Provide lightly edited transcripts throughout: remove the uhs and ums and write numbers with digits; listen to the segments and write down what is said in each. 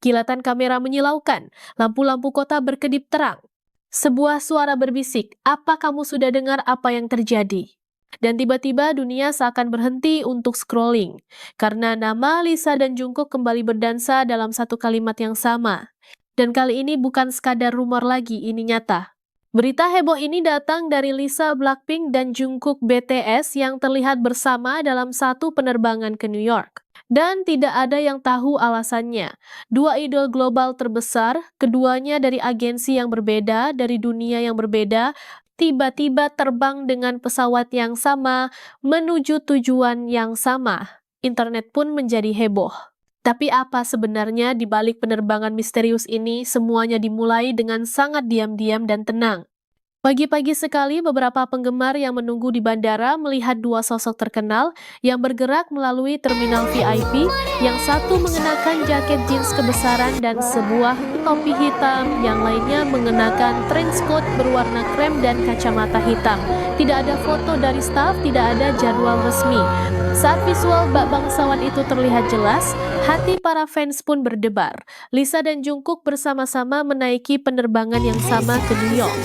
Kilatan kamera menyilaukan, lampu-lampu kota berkedip terang. Sebuah suara berbisik, "Apa kamu sudah dengar apa yang terjadi?" Dan tiba-tiba dunia seakan berhenti untuk scrolling, karena nama Lisa dan Jungkook kembali berdansa dalam satu kalimat yang sama. Dan kali ini bukan sekadar rumor lagi, ini nyata. Berita heboh ini datang dari Lisa Blackpink dan Jungkook BTS yang terlihat bersama dalam satu penerbangan ke New York. Dan tidak ada yang tahu alasannya. Dua idol global terbesar, keduanya dari agensi yang berbeda, dari dunia yang berbeda, tiba-tiba terbang dengan pesawat yang sama menuju tujuan yang sama. Internet pun menjadi heboh. Tapi apa sebenarnya di balik penerbangan misterius ini? Semuanya dimulai dengan sangat diam-diam dan tenang. Pagi-pagi sekali beberapa penggemar yang menunggu di bandara melihat dua sosok terkenal yang bergerak melalui terminal VIP, yang satu mengenakan jaket jeans kebesaran dan sebuah topi hitam, yang lainnya mengenakan trenchcoat berwarna krem dan kacamata hitam. Tidak ada foto dari staf, tidak ada jadwal resmi. Saat visual bak bangsawan itu terlihat jelas, hati para fans pun berdebar. Lisa dan Jungkook bersama-sama menaiki penerbangan yang sama ke New York.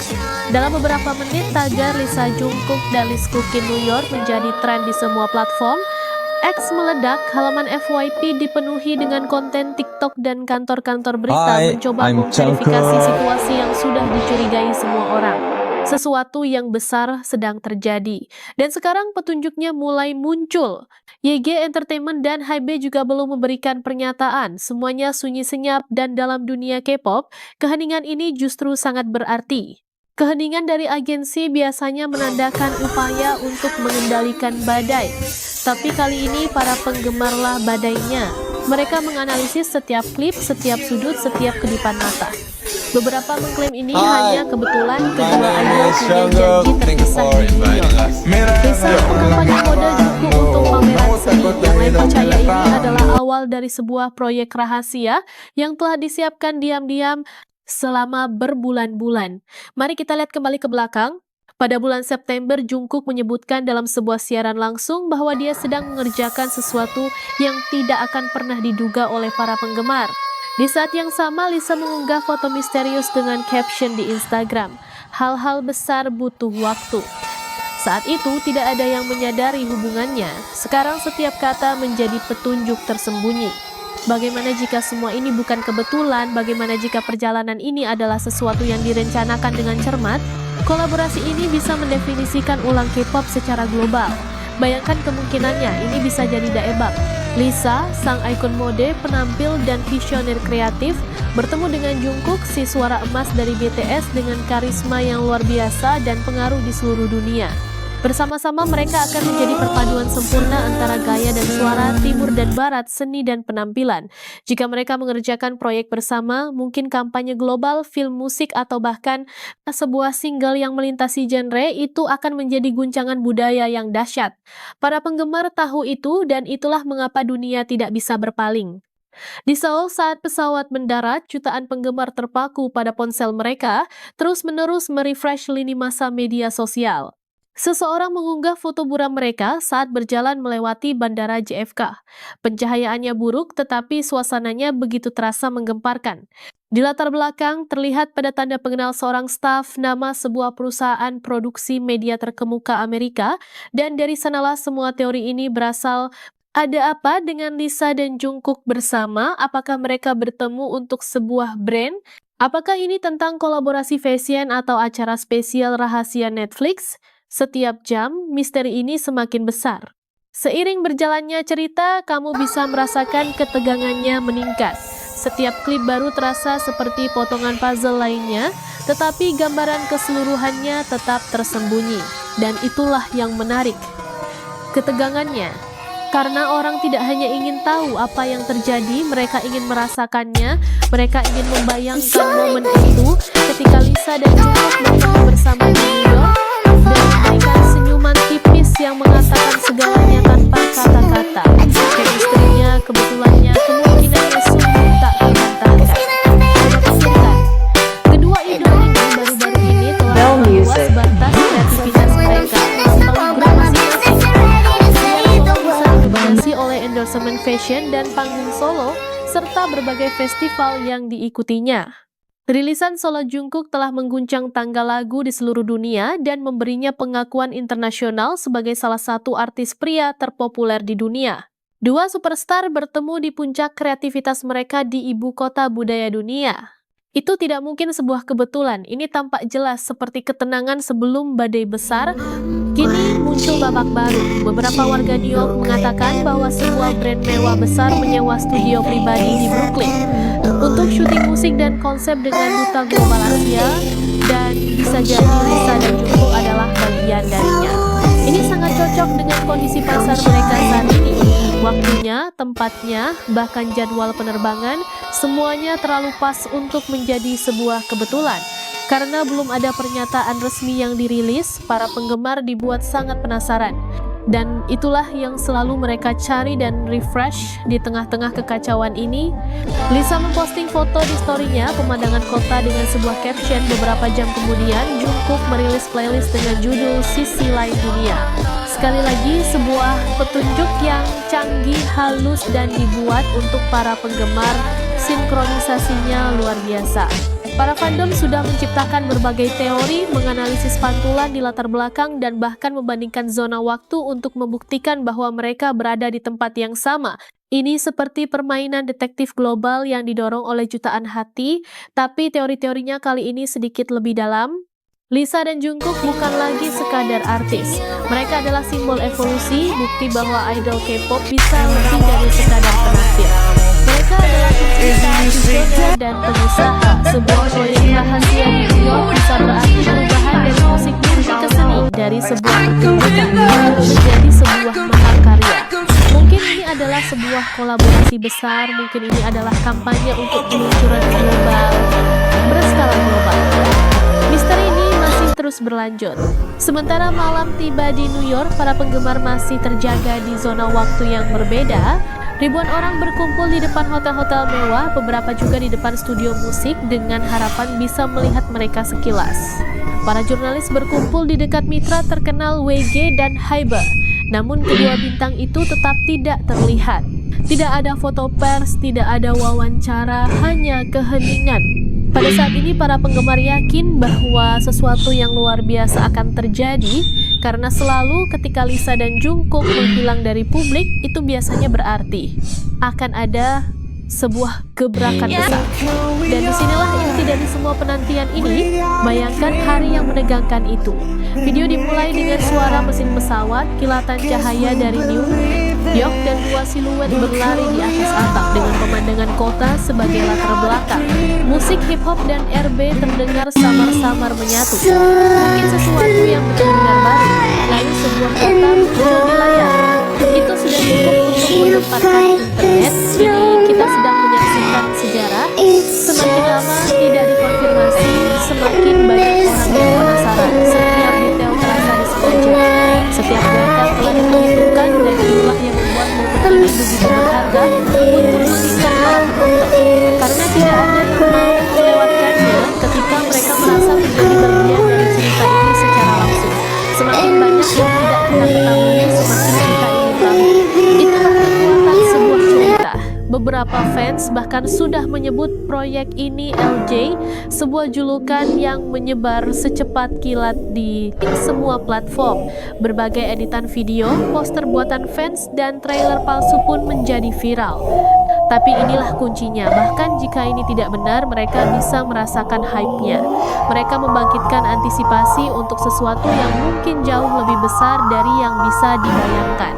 Dalam beberapa menit, tagar Lisa Jungkook dan Lis Cookin New York menjadi tren di semua platform. X meledak, halaman FYP dipenuhi dengan konten TikTok dan kantor-kantor berita mencoba memverifikasi situasi yang sudah dicurigai semua orang. Sesuatu yang besar sedang terjadi. Dan sekarang petunjuknya mulai muncul. YG Entertainment dan HYBE juga belum memberikan pernyataan. Semuanya sunyi senyap dan dalam dunia K-pop, keheningan ini justru sangat berarti. Keheningan dari agensi biasanya menandakan upaya untuk mengendalikan badai. Tapi kali ini para penggemarlah badainya. Mereka menganalisis setiap klip, setiap sudut, setiap kedipan mata. Beberapa mengklaim ini hanya kebetulan kedua idol punya janji terpisah di New York. Lisa kampanye mode Jungkook untuk pameran seni. Yang lain percaya ini adalah awal dari sebuah proyek rahasia yang telah disiapkan diam-diam selama berbulan-bulan. Mari kita lihat kembali ke belakang. Pada bulan September, Jungkook menyebutkan dalam sebuah siaran langsung bahwa dia sedang mengerjakan sesuatu yang tidak akan pernah diduga oleh para penggemar. Di saat yang sama, Lisa mengunggah foto misterius dengan caption di Instagram, "Hal-hal besar butuh waktu." Saat itu tidak ada yang menyadari hubungannya. Sekarang setiap kata menjadi petunjuk tersembunyi. Bagaimana jika semua ini bukan kebetulan? Bagaimana jika perjalanan ini adalah sesuatu yang direncanakan dengan cermat? Kolaborasi ini bisa mendefinisikan ulang K-pop secara global. Bayangkan kemungkinannya, ini bisa jadi daebak. Lisa, sang ikon mode, penampil dan visioner kreatif, bertemu dengan Jungkook, si suara emas dari BTS dengan karisma yang luar biasa dan pengaruh di seluruh dunia. Bersama-sama mereka akan menjadi perpaduan sempurna antara gaya dan suara, timur dan barat, seni dan penampilan. Jika mereka mengerjakan proyek bersama, mungkin kampanye global, film musik, atau bahkan sebuah single yang melintasi genre, itu akan menjadi guncangan budaya yang dahsyat. Para penggemar tahu itu, dan itulah mengapa dunia tidak bisa berpaling. Di Seoul, saat pesawat mendarat, jutaan penggemar terpaku pada ponsel mereka, terus-menerus merefresh lini masa media sosial. Seseorang mengunggah foto buram mereka saat berjalan melewati bandara JFK. Pencahayaannya buruk, tetapi suasananya begitu terasa menggemparkan. Di latar belakang terlihat pada tanda pengenal seorang staf nama sebuah perusahaan produksi media terkemuka Amerika, dan dari sanalah semua teori ini berasal. Ada apa dengan Lisa dan Jungkook bersama? Apakah mereka bertemu untuk sebuah brand? Apakah ini tentang kolaborasi fashion atau acara spesial rahasia Netflix? Setiap jam, misteri ini semakin besar. Seiring berjalannya cerita, kamu bisa merasakan ketegangannya meningkat. Setiap klip baru terasa seperti potongan puzzle lainnya, tetapi gambaran keseluruhannya tetap tersembunyi. Dan itulah yang menarik. Ketegangannya. Karena orang tidak hanya ingin tahu apa yang terjadi, mereka ingin merasakannya, mereka ingin membayangkan momen itu ketika Lisa dan Jungkook bertemu bersama di New York, dan memberikan senyuman tipis yang mengatakan segalanya tanpa kata-kata. Chemistry-nya, kebetulannya, kemungkinannya sungguh tak terbantahkan. Kedua idol ini baru-baru ini telah membuat batas kreativitas mereka. Oleh endorsement fashion dan panggung solo, serta berbagai festival yang diikutinya. Rilisan solo Jungkook telah mengguncang tangga lagu di seluruh dunia dan memberinya pengakuan internasional sebagai salah satu artis pria terpopuler di dunia. Dua superstar bertemu di puncak kreativitas mereka di ibu kota budaya dunia. Itu tidak mungkin sebuah kebetulan, ini tampak jelas seperti ketenangan sebelum badai besar. Kini muncul babak baru. Beberapa warga New York mengatakan bahwa sebuah brand mewah besar menyewa studio pribadi di Brooklyn untuk syuting musik dan konsep dengan duta global Asia, dan bisa jadi Lisa dan Jungkook adalah bagian darinya. Ini sangat cocok dengan kondisi pasar mereka saat ini. Waktunya, tempatnya, bahkan jadwal penerbangan, semuanya terlalu pas untuk menjadi sebuah kebetulan. Karena belum ada pernyataan resmi yang dirilis, para penggemar dibuat sangat penasaran. Dan itulah yang selalu mereka cari dan refresh di tengah-tengah kekacauan ini. Lisa memposting foto di story-nya pemandangan kota dengan sebuah caption. Beberapa jam kemudian, Jungkook merilis playlist dengan judul Sisi Lain Dunia. Sekali lagi, sebuah petunjuk yang canggih, halus, dan dibuat untuk para penggemar. Sinkronisasinya luar biasa. Para fandom sudah menciptakan berbagai teori, menganalisis pantulan di latar belakang, dan bahkan membandingkan zona waktu untuk membuktikan bahwa mereka berada di tempat yang sama. Ini seperti permainan detektif global yang didorong oleh jutaan hati, tapi teori-teorinya kali ini sedikit lebih dalam. Lisa dan Jungkook bukan lagi sekadar artis. Mereka adalah simbol evolusi, bukti bahwa idol K-pop bisa lebih dari sekadar penampil. Mereka adalah pencipta, visioner, dan pengusaha. Sebuah proyek rahasia di New York bisa berarti perubahan dari musik ke seni, dari sebuah pertunjukan menjadi sebuah mahakarya. Mungkin ini adalah sebuah kolaborasi besar, mungkin ini adalah kampanye untuk peluncuran global, berskala global. Misteri ini masih terus berlanjut. Sementara malam tiba di New York, para penggemar masih terjaga di zona waktu yang berbeda. Ribuan orang berkumpul di depan hotel-hotel mewah, beberapa juga di depan studio musik dengan harapan bisa melihat mereka sekilas. Para jurnalis berkumpul di dekat mitra terkenal WG dan Hybe. Namun kedua bintang itu tetap tidak terlihat. Tidak ada foto pers, tidak ada wawancara, hanya keheningan. Pada saat ini para penggemar yakin bahwa sesuatu yang luar biasa akan terjadi, karena selalu ketika Lisa dan Jungkook menghilang dari publik, itu biasanya berarti akan ada sebuah gebrakan besar. Dan disinilah inti dari semua penantian ini. Bayangkan hari yang menegangkan itu. Video dimulai dengan suara mesin pesawat, kilatan cahaya dari New York, dan dua siluet berlari di atas atap dengan pemandangan kota sebagai latar belakang. Musik hip hop dan RB terdengar samar-samar menyatu. Mungkin sesuatu yang benar-benar baru. Lalu sebuah kota muncul di layar. Itu sudah cukup untuk menempatkan internet. Kini kita sedang menyaksikan sejarah. Semakin lama tidak dikonfirmasi, semakin banyak orang yang penasaran. Setiap detail terasa disengaja. Setiap gerakan telah diperhitungkan, dan itulah yang membuat momen ini begitu berharga untuk memulihkan para penonton. Karena tidak ada yang mau melewatkannya ketika mereka merasa menjadi bagian dari cerita ini secara langsung. Semakin banyak yang tidak kita ketahui, semakin kita ingin tahu. Itulah kekuatan sebuah cerita. Beberapa fans bahkan sudah menyebut proyek ini LJ, sebuah julukan yang menyebar secepat kilat di semua platform. Berbagai editan video, poster buatan fans, dan trailer palsu pun menjadi viral. Tapi inilah kuncinya, bahkan jika ini tidak benar, mereka bisa merasakan hype-nya. Mereka membangkitkan antisipasi untuk sesuatu yang mungkin jauh lebih besar dari yang bisa dibayangkan.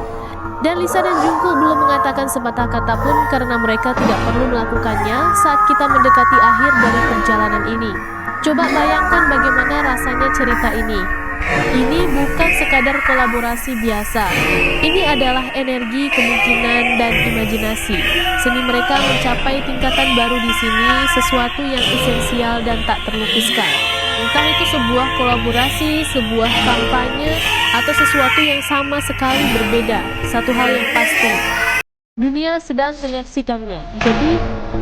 Dan Lisa dan Jungkook belum mengatakan sepatah kata pun karena mereka tidak perlu melakukannya saat kita mendekati akhir dari perjalanan ini. Coba bayangkan bagaimana rasanya cerita ini. Ini bukan sekadar kolaborasi biasa. Ini adalah energi, kemungkinan, dan imajinasi. Seni mereka mencapai tingkatan baru di sini, sesuatu yang esensial dan tak terlukiskan. Entah itu sebuah kolaborasi, sebuah kampanye, atau sesuatu yang sama sekali berbeda. Satu hal yang pasti, dunia sedang menyaksikannya. Jadi,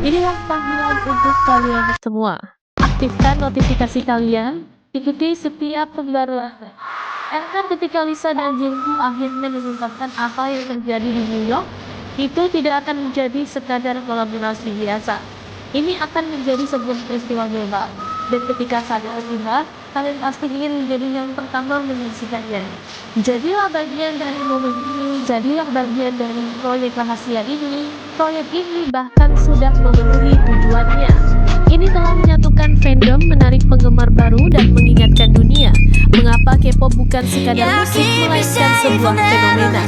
inilah panggilan untuk kalian semua. Aktifkan notifikasi kalian, ikuti setiap pembaruan. Karena ketika Lisa dan Jungkook akhirnya mengungkapkan apa yang terjadi di New York, Itu tidak akan menjadi sekadar kolaborasi biasa. Ini akan menjadi sebuah peristiwa global. Dan ketika sadar tiba, kalian pasti ingin menjadi yang pertama menyaksikannya. Jadilah bagian dari momen ini, jadilah bagian dari proyek rahasia ini. Proyek ini bahkan sudah memenuhi tujuannya. Ini telah menyatukan fandom, menarik penggemar baru, dan mengingatkan dunia mengapa K-pop bukan sekadar musik, melainkan sebuah fenomena.